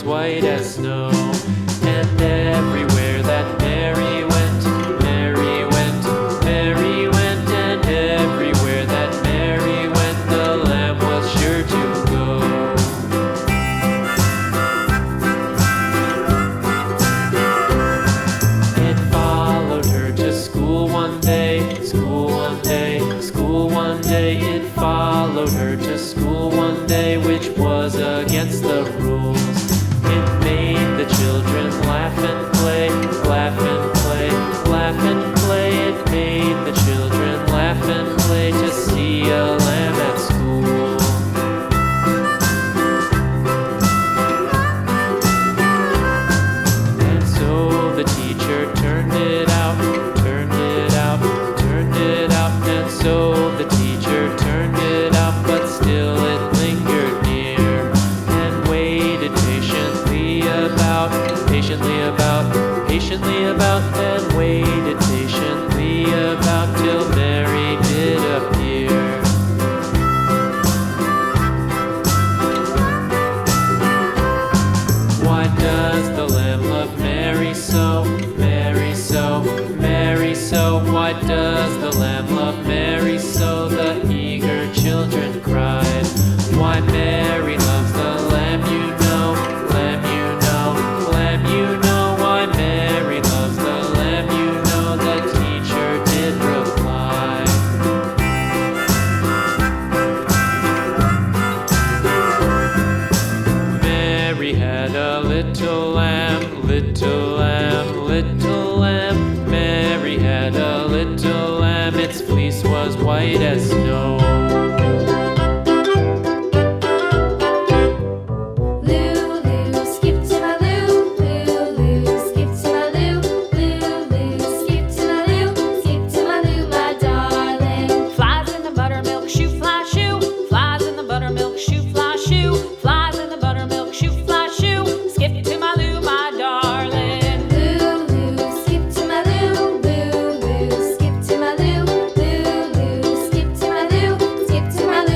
white as snow. And everywhere that Mary went, Mary went, Mary went, and everywhere that Mary went, the lamb was sure to go. It followed her to school one day, school one day, school one day. It followed her to school one day, which was against the rules. It made the children laugh and play, laugh and play, laugh and play. It made the children laugh and play to see a lamb at school. And so the teacher turned it out, turned it out, turned it out. And so the teacher turned it out, but still it lingered near and waited patiently about, patiently about, and waited patiently about till Mary did appear. Why does the lamb love Mary so, Mary so, Mary so? Why does the lamb love Mary so? The eager children cried. Why Mary loves the lamb, you know, lamb, you know, lamb, you know. Why Mary loves the lamb, you know, the teacher did reply. Mary had a little lamb, little lamb, little lamb. Mary had a little lamb, its fleece was white as snow. Skip to my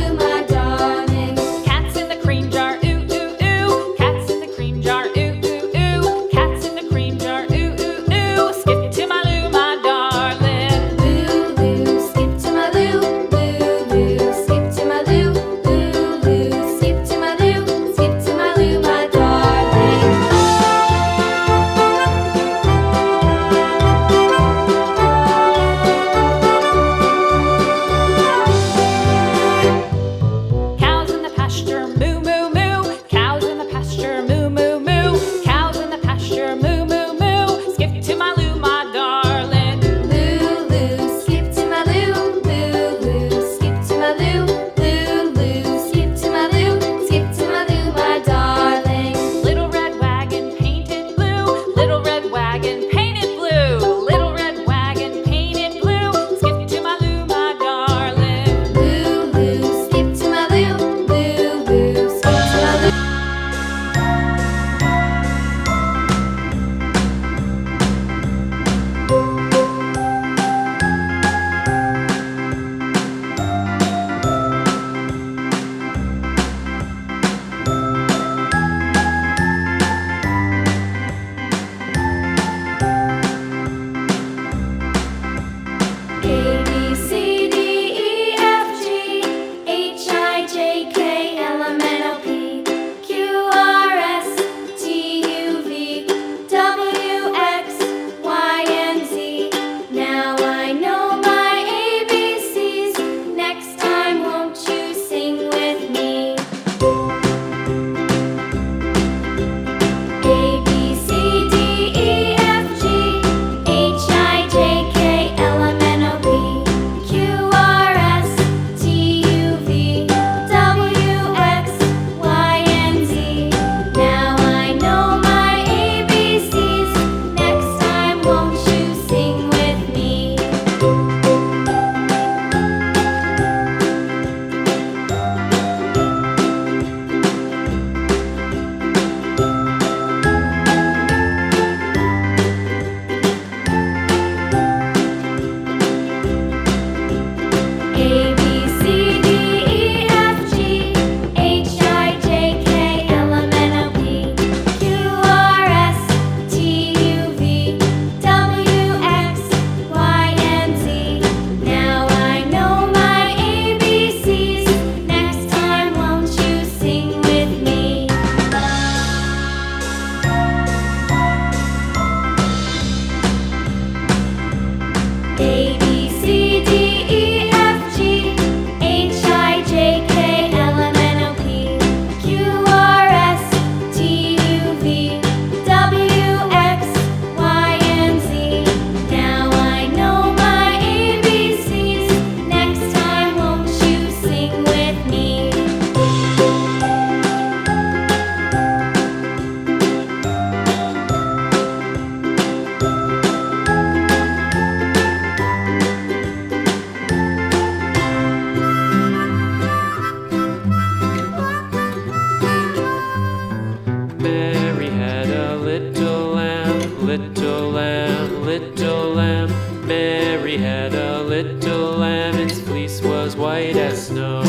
Mary had a little lamb, little lamb, little lamb. Mary had a little lamb, its fleece was white as snow.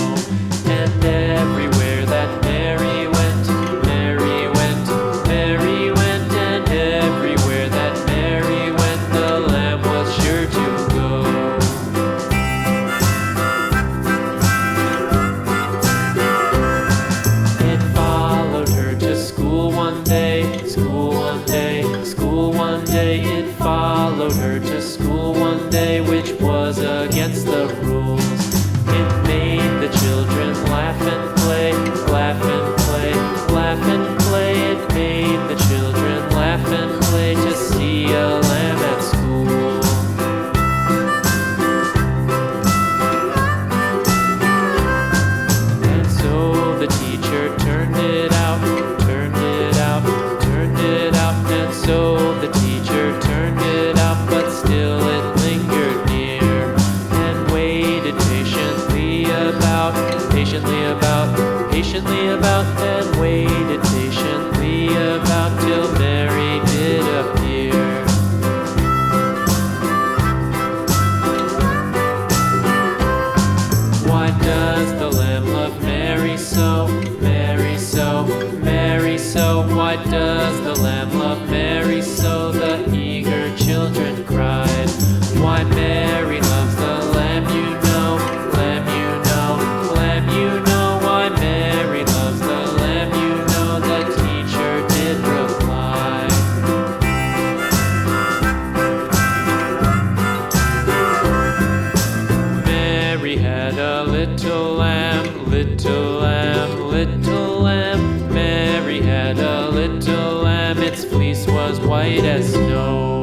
And everywhere that Mary went, Mary went, Mary went, and everywhere that Mary went, the lamb was sure to go. It followed her to school one day, school one day, school one day. It followed her to school one day, which was against the rules. It made the children laugh and play, laugh and play, laugh and play. It made the children laugh and play to see a lamb at school. And so the teacher turned it out, turned it out, turned it out. And so the teacher turned it out, but still it lingered near and waited patiently about, patiently about, and waited patiently about till Mary did appear. Why does the lamb love Mary so, Mary so, Mary so? Why does the lamb love Mary so? The eager children cried. Why Mary loves the lamb, you know, lamb, you know, lamb, you know. Why Mary loves the lamb, you know, the teacher did reply. Mary had a little lamb, little lamb, little lamb. Mary had a little lamb, its fleece was white as snow.